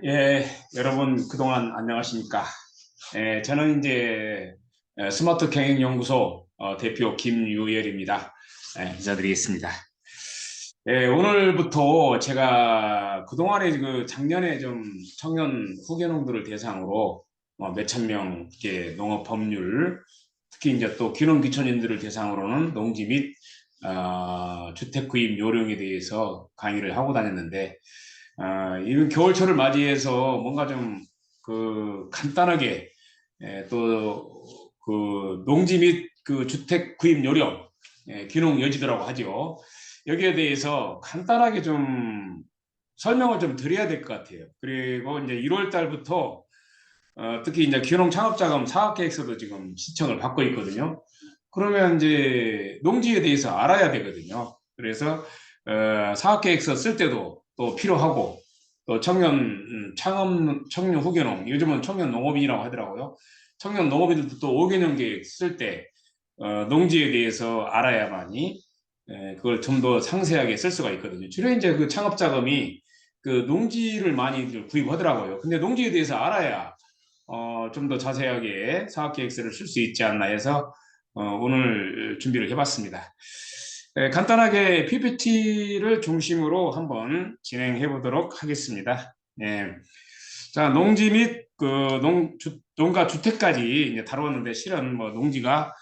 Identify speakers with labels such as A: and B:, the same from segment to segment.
A: 예, 여러분 그동안 안녕하십니까? 저는 이제 스마트 경영연구소 대표 김유열입니다. 인사드리겠습니다. 오늘부터 제가 그동안에 그 작년에 좀 청년 후계농들을 대상으로 몇천 명 이제 농업 법률, 특히 이제 또 귀농귀촌인들을 대상으로는 농지 및 주택 구입 요령에 대해서 강의를 하고 다녔는데, 이 겨울철을 맞이해서 뭔가 좀 간단하게 또 그 농지 및 그 주택 구입 요령, 귀농 여지도라고 하죠. 여기에 대해서 간단하게 좀 설명을 좀 드려야 될 것 같아요. 그리고 이제 1월 달부터 특히 이제 귀농 창업자금 사업계획서도 지금 신청을 받고 있거든요. 그러면 이제 농지에 대해서 알아야 되거든요. 그래서 사업계획서 쓸 때도 또 필요하고, 또 청년 청년 후계농, 요즘은 청년 농업인이라고 하더라고요. 청년 농업인들도 또 5개년 계획 쓸 때 농지에 대해서 알아야만이 그걸 좀 더 상세하게 쓸 수가 있거든요. 주로 이제 그 창업자금이 그 농지를 많이 구입하더라고요. 근데 농지에 대해서 알아야 좀 더 자세하게 사업계획서를 쓸 수 있지 않나 해서 오늘 준비를 해봤습니다. 간단하게 PPT를 중심으로 한번 진행해 보도록 하겠습니다. 자, 농지 및 농가 주택까지 이제 다루었는데, 실은 뭐 농지가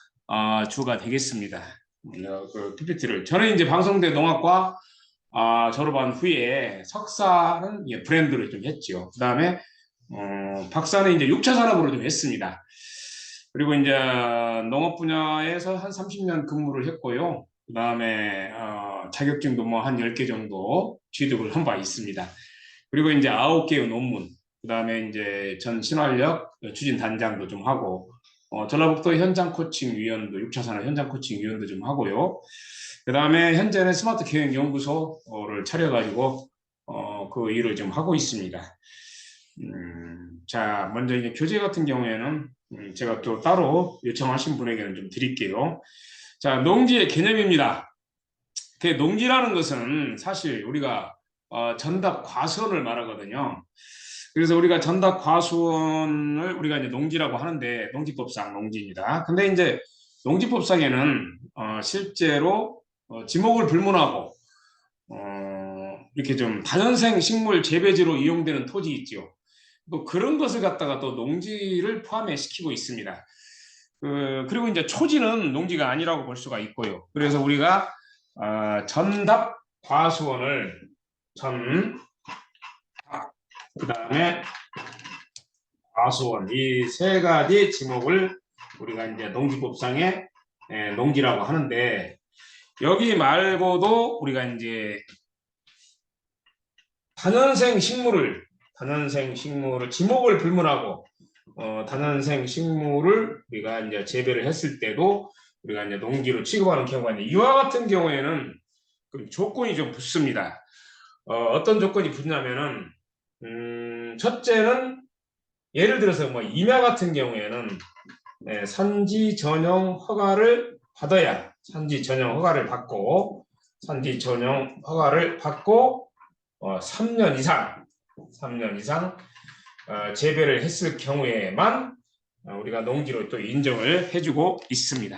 A: 주가 되겠습니다. 그 PPT를 저는 이제 방송대 농학과 졸업한 후에 석사는 브랜드를 좀 했죠. 그 다음에 박사는 이제 6차 산업으로 좀 했습니다. 그리고 이제 농업 분야에서 한 30년 근무를 했고요. 그 다음에 자격증도 뭐 한 10개 정도 취득을 한 바 있습니다. 그리고 이제 9개의 논문, 그 다음에 이제 전 신활력 추진 단장도 좀 하고, 전라북도 현장 코칭 위원도, 6차 산업 현장 코칭 위원도 좀 하고요. 그 다음에 현재는 스마트 경영 연구소를 차려가지고 그 일을 좀 하고 있습니다. 자, 먼저 이제 교재 같은 경우에는 제가 또 따로 요청하신 분에게는 좀 드릴게요. 자, 농지의 개념입니다. 그 농지라는 것은 사실 우리가 전답 과수원을 말하거든요. 그래서 우리가 전답 과수원을 우리가 이제 농지라고 하는데, 농지법상 농지입니다. 근데 이제 농지법상에는 실제로 지목을 불문하고 이렇게 좀 다연생 식물 재배지로 이용되는 토지 있죠. 또 그런 것을 갖다가 또 농지를 포함해 시키고 있습니다. 그리고 이제 초지는 농지가 아니라고 볼 수가 있고요. 그래서 우리가 전답 과수원을 그다음에 과수원, 이 세 가지 지목을 우리가 이제 농지법상에 농지라고 하는데, 여기 말고도 우리가 이제 다년생 식물을 지목을 불문하고 다년생 식물을 우리가 이제 재배를 했을 때도 우리가 이제 농지로 취급하는 경우가 있는데, 이와 같은 경우에는 조건이 좀 붙습니다. 어떤 조건이 붙냐면은 첫째는 예를 들어서 뭐 임야 같은 경우에는 산지 전용 허가를 받아야, 산지 전용 허가를 받고 3년 이상 재배를 했을 경우에만 우리가 농지로 또 인정을 해주고 있습니다.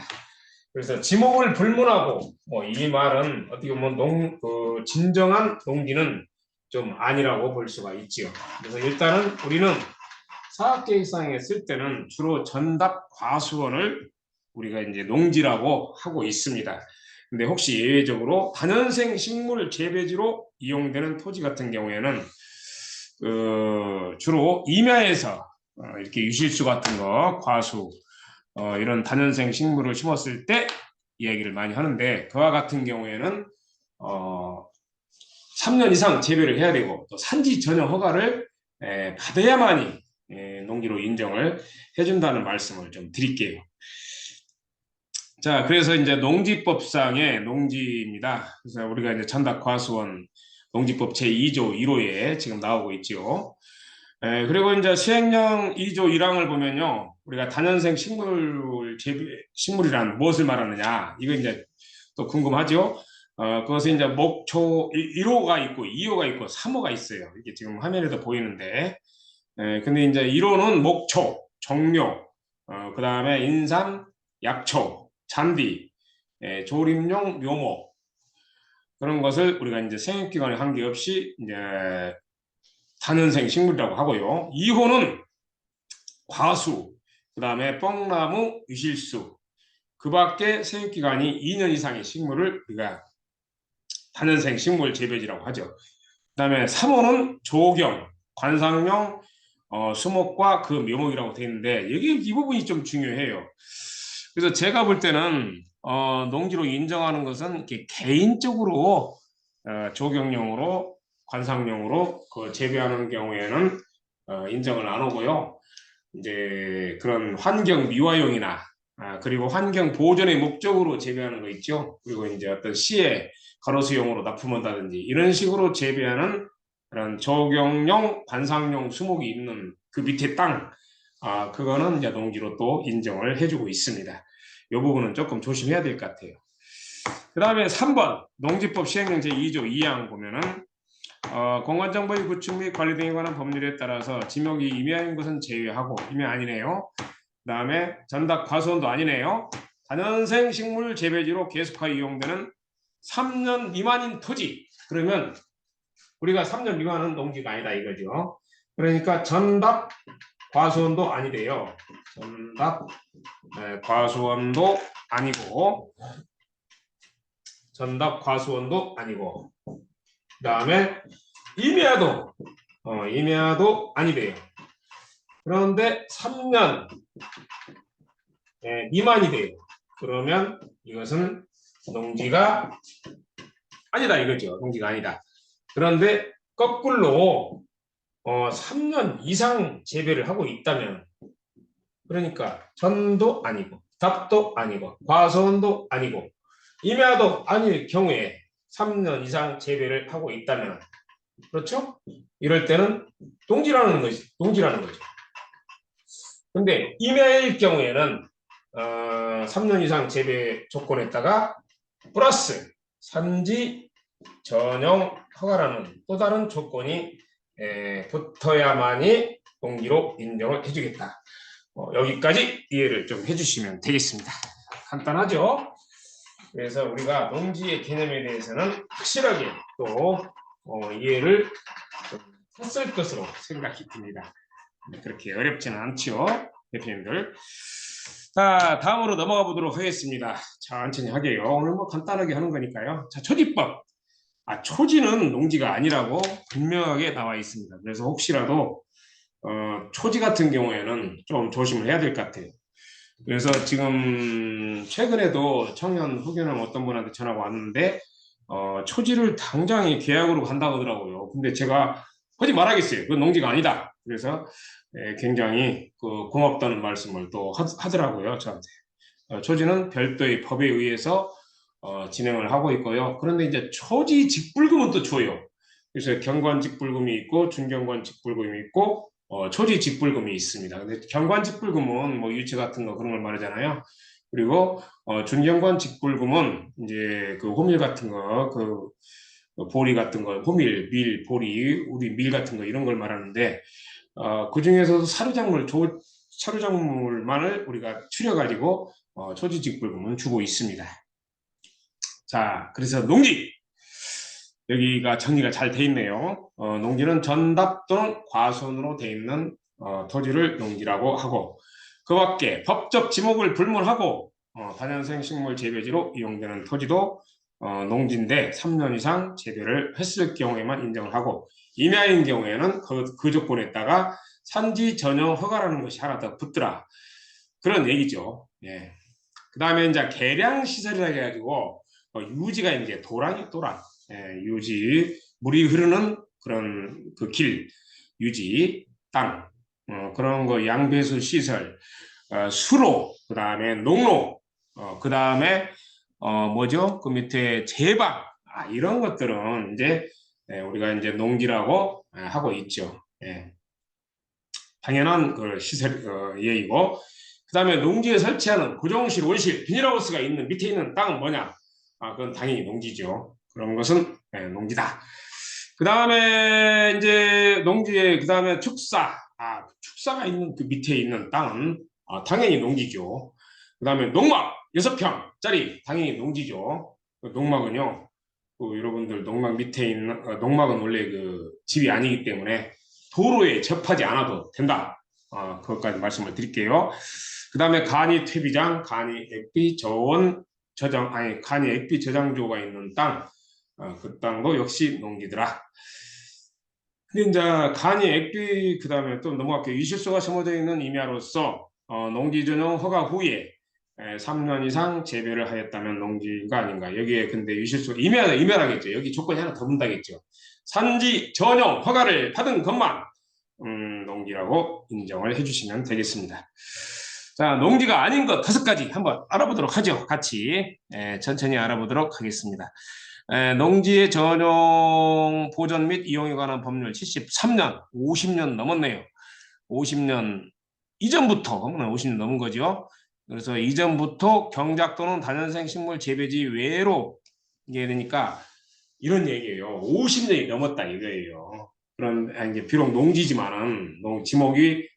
A: 그래서 지목을 불문하고, 이 말은 어떻게 보면 진정한 농지는 좀 아니라고 볼 수가 있지요. 그래서 일단은 우리는 사업계획상에 쓸 때는 주로 전답 과수원을 우리가 이제 농지라고 하고 있습니다. 근데 혹시 예외적으로 다년생 식물 재배지로 이용되는 토지 같은 경우에는 주로 임야에서 이렇게 유실수 같은 거, 과수, 이런 다년생 식물을 심었을 때 이야기를 많이 하는데, 그와 같은 경우에는 3년 이상 재배를 해야 되고, 또 산지 전용 허가를 받아야만이 농지로 인정을 해준다는 말씀을 좀 드릴게요. 자, 그래서 이제 농지법상의 농지입니다. 그래서 우리가 이제 전답과수원 농지법 제2조 1호에 지금 나오고 있죠. 그리고 이제 시행령 2조 1항을 보면요, 우리가 다년생 식물이란 무엇을 말하느냐, 이거 이제 또 궁금하죠. 그것은 이제 목초 1호가 있고 2호가 있고 3호가 있어요. 이게 지금 화면에도 보이는데, 근데 이제 1호는 목초, 정묘, 그 다음에 인삼, 약초, 잔디, 조림용, 묘목 그런 것을 우리가 이제 생육기관에 관계없이 이제 다년생 식물이라고 하고요. 2호는 과수, 그 다음에 뻥나무, 유실수, 그 밖에 생육기간이 2년 이상의 식물을 우리가 다년생 식물 재배지라고 하죠. 그 다음에 3호는 조경, 관상용, 수목과 그 묘목이라고 되어 있는데 여기 이 부분이 좀 중요해요. 그래서 제가 볼 때는 농지로 인정하는 것은 이렇게 개인적으로 조경용으로 관상용으로 그 재배하는 경우에는 인정을 안 하고요. 이제 그런 환경 미화용이나 그리고 환경 보존의 목적으로 재배하는 거 있죠. 그리고 이제 어떤 시에 가로수용으로 납품한다든지 이런 식으로 재배하는 그런 조경용, 관상용 수목이 있는 그 밑에 땅, 그거는 이제 농지로 또 인정을 해주고 있습니다. 이 부분은 조금 조심해야 될 것 같아요. 그 다음에 3번 농지법 시행령 제2조 2항 보면은 공간정보의 구축 및 관리 등에 관한 법률에 따라서 지목이 임야인 것은 제외하고 임야 아니네요. 그 다음에 전답 과수원도 아니네요. 다년생 식물 재배지로 계속하여 이용되는 3년 미만인 토지. 그러면 우리가 3년 미만은 농지가 아니다 이거죠. 그러니까 전답 과수원도 아니래요. 전답 과수원도 아니고 전답 과수원도 아니고 그 다음에 임야도 임야도 아니래요. 그런데 3년 미만이 돼요. 그러면 이것은 농지가 아니다 이거죠. 농지가 아니다. 그런데 거꾸로 3년 이상 재배를 하고 있다면 그러니까 전도 아니고 답도 아니고 과수원도 아니고 임야도 아닐 경우에 3년 이상 재배를 하고 있다면 그렇죠? 이럴 때는 동지라는 거죠. 근데 임야일 경우에는 3년 이상 재배 조건에다가 플러스 산지 전용 허가라는 또 다른 조건이 붙어야만이 동지로 인정을 해주겠다. 여기까지 이해를 좀 해주시면 되겠습니다. 간단하죠? 그래서 우리가 농지의 개념에 대해서는 확실하게 또 이해를 좀 했을 것으로 생각이 듭니다. 그렇게 어렵지는 않죠, 대표님들. 자, 다음으로 넘어가 보도록 하겠습니다. 천천히 하게요. 오늘 뭐 간단하게 하는 거니까요. 자, 초지법. 초지는 농지가 아니라고 분명하게 나와 있습니다. 그래서 혹시라도 초지 같은 경우에는 좀 조심을 해야 될 것 같아요. 그래서 지금 최근에도 청년 후견을 어떤 분한테 전화가 왔는데 초지를 당장에 계약으로 간다고 하더라고요. 근데 제가 하지 말아야겠어요. 그건 농지가 아니다. 그래서 굉장히 고맙다는 말씀을 또 하더라고요. 저한테. 초지는 별도의 법에 의해서 진행을 하고 있고요. 그런데 이제 초지 직불금은 또 줘요. 그래서 경관 직불금이 있고 준경관 직불금이 있고 초지 직불금이 있습니다. 근데 경관 직불금은 뭐 유치 같은 거 그런 걸 말하잖아요. 그리고 준경관 직불금은 이제 그 호밀 같은 거, 그 보리 같은 거, 호밀, 밀, 보리, 우리 밀 같은 거 이런 걸 말하는데 그 중에서도 사료작물만을 우리가 추려가지고 초지 직불금은 주고 있습니다. 자, 그래서 농지 여기가 정리가 잘 돼 있네요. 농지는 전답 또는 과수원으로 돼 있는 토지를 농지라고 하고 그 밖에 법적 지목을 불문하고 다년생 식물 재배지로 이용되는 토지도 농지인데 3년 이상 재배를 했을 경우에만 인정을 하고 임야인 경우에는 그 조건에다가 산지 전용 허가라는 것이 하나 더 붙더라. 그런 얘기죠. 예. 그 다음에 이제 계량 시설이라 해가지고 유지가 이제 도랑 유지 물이 흐르는 그런 그 길 유지 땅 그런 거 양배수 시설 수로 그 다음에 농로 그 다음에 뭐죠 그 밑에 제방 이런 것들은 이제 우리가 이제 농지라고 하고 있죠. 예. 당연한 그 시설 예이고 그 다음에 농지에 설치하는 고정실, 온실, 비닐하우스가 있는 밑에 있는 땅은 뭐냐? 그건 당연히 농지죠. 그런 것은 농지다. 그 다음에 이제 농지에 그 다음에 축사, 축사가 있는 그 밑에 있는 땅은 당연히 농지죠. 그 다음에 농막 6평짜리 당연히 농지죠. 그 농막은요, 여러분들 농막 밑에 있는 농막은 원래 그 집이 아니기 때문에 도로에 접하지 않아도 된다. 그것까지 말씀을 드릴게요. 그 다음에 간이 퇴비장, 간이 액비 저온 저장, 간이 액비 저장소가 있는 땅, 그 땅도 역시 농지더라. 근데 이제 간이 액비 그 다음에 또 넘어갈게요. 이실소가 심어져 있는 임야로서 농지 전용 허가 후에 3년 이상 재배를 하였다면 농지가 아닌가. 여기에 근데 유실소 임야라겠죠. 여기 조건이 하나 더 붙다겠죠. 산지 전용 허가를 받은 것만 농지라고 인정을 해주시면 되겠습니다. 자, 농지가 아닌 것 5가지 한번 알아보도록 하죠. 같이 천천히 알아보도록 하겠습니다. 농지의 전용 보전 및 이용에 관한 법률 73년, 50년 넘었네요. 50년 이전부터 50년 넘은 거죠. 그래서 이전부터 경작 또는 다년생 식물 재배지 외로 이게 되니까 이런 얘기예요. 50년이 넘었다 이거예요. 그런 이제 비록 농지지만은 지목이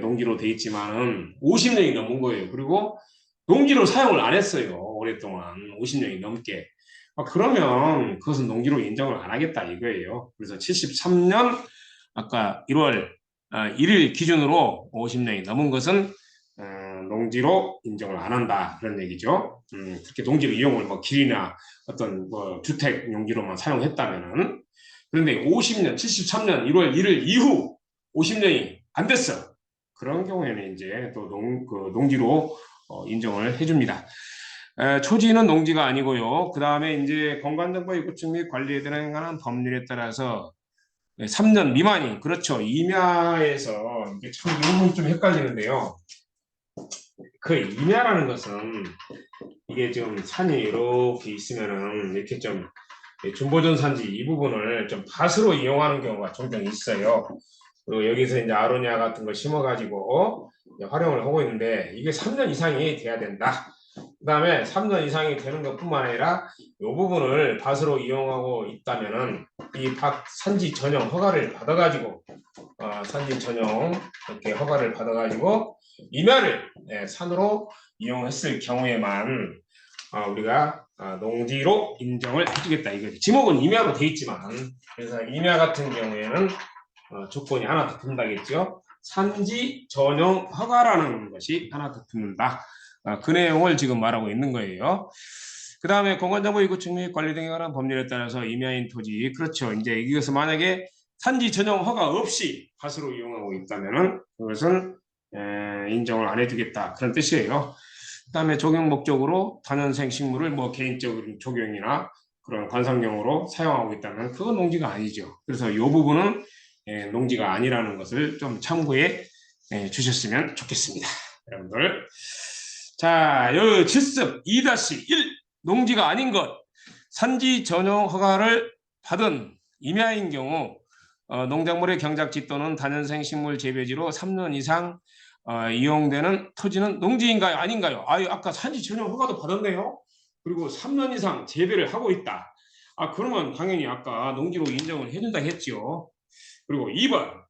A: 농지로 돼 있지만은 50년이 넘은 거예요. 그리고 농지로 사용을 안 했어요. 오랫동안 50년이 넘게. 그러면 그것은 농지로 인정을 안 하겠다 이거예요. 그래서 73년 아까 1월 1일 기준으로 50년이 넘은 것은 농지로 인정을 안 한다 그런 얘기죠. 특히 농지로 이용을 뭐 길이나 어떤 뭐 주택 용지로만 사용했다면은. 그런데 50년, 73년 1월 1일 이후 50년이 안 됐어. 그런 경우에는 이제 또 농지로 인정을 해줍니다. 초지는 농지가 아니고요. 그 다음에 이제 공간정보 입구축 및 관리에 관한 법률에 따라서 3년 미만이 그렇죠. 임야에서 이게 참 이런 건 좀 헷갈리는데요. 그 임야라는 것은 이게 좀 산이 이렇게 있으면은 이렇게 좀 준보전 산지 이 부분을 좀 밭으로 이용하는 경우가 종종 있어요. 그리고 여기서 이제 아로니아 같은 걸 심어가지고 활용을 하고 있는데 이게 3년 이상이 돼야 된다. 그 다음에 3년 이상이 되는 것뿐만 아니라 이 부분을 밭으로 이용하고 있다면은 이 밭 산지 전용 허가를 받아가지고 산지 전용 이렇게 허가를 받아가지고 임야를 산으로 이용했을 경우에만 우리가 농지로 인정을 해주겠다 이거죠. 지목은 임야로 돼 있지만 그래서 임야 같은 경우에는 조건이 하나 더 붙는다겠죠. 산지 전용 허가라는 것이 하나 더 붙는다. 그 내용을 지금 말하고 있는 거예요. 그 다음에 공간정보 입구축 및 관리 등에 관한 법률에 따라서 임야인 토지 그렇죠. 이제 이것을 만약에 산지 전용 허가 없이 밭으로 이용하고 있다면은 그것은 인정을 안 해주겠다 그런 뜻이에요. 그 다음에 적용 목적으로 다년생 식물을 뭐 개인적인 조경이나 그런 관상용으로 사용하고 있다면 그건 농지가 아니죠. 그래서 이 부분은 농지가 아니라는 것을 좀 참고해 주셨으면 좋겠습니다. 여러분들. 자, 요 질습 2-1 농지가 아닌 것 산지 전용 허가를 받은 임야인 경우 농작물의 경작지 또는 다년생 식물 재배지로 3년 이상 이용되는 토지는 농지인가요? 아닌가요? 아까 산지 전용 허가도 받았네요. 그리고 3년 이상 재배를 하고 있다. 그러면 당연히 아까 농지로 인정을 해준다 했죠. 그리고 2번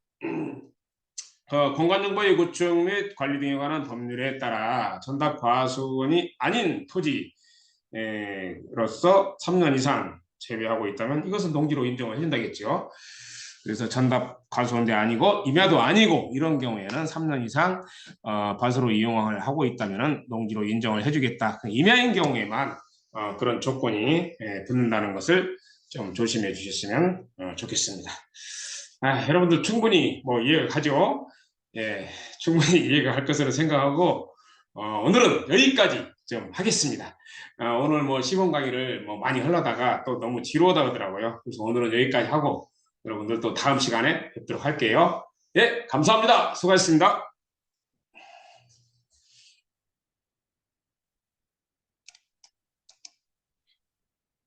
A: 공간정보의 구축 및 관리 등에 관한 법률에 따라 전답 과수원이 아닌 토지로서 3년 이상 재배하고 있다면 이것은 농지로 인정을 해준다겠죠. 그래서 전답 과수원대 아니고 임야도 아니고 이런 경우에는 3년 이상 밭으로 이용을 하고 있다면 농지로 인정을 해주겠다. 임야인 경우에만 그런 조건이 붙는다는 것을 좀 조심해 주셨으면 좋겠습니다. 여러분들 충분히 뭐 이해가 가죠? 충분히 이해가 갈 것으로 생각하고 오늘은 여기까지 좀 하겠습니다. 오늘 뭐 시범 강의를 뭐 많이 하려다가 또 너무 지루하다 그러더라고요. 그래서 오늘은 여기까지 하고 여러분들 또 다음 시간에 뵙도록 할게요. 감사합니다. 수고하셨습니다.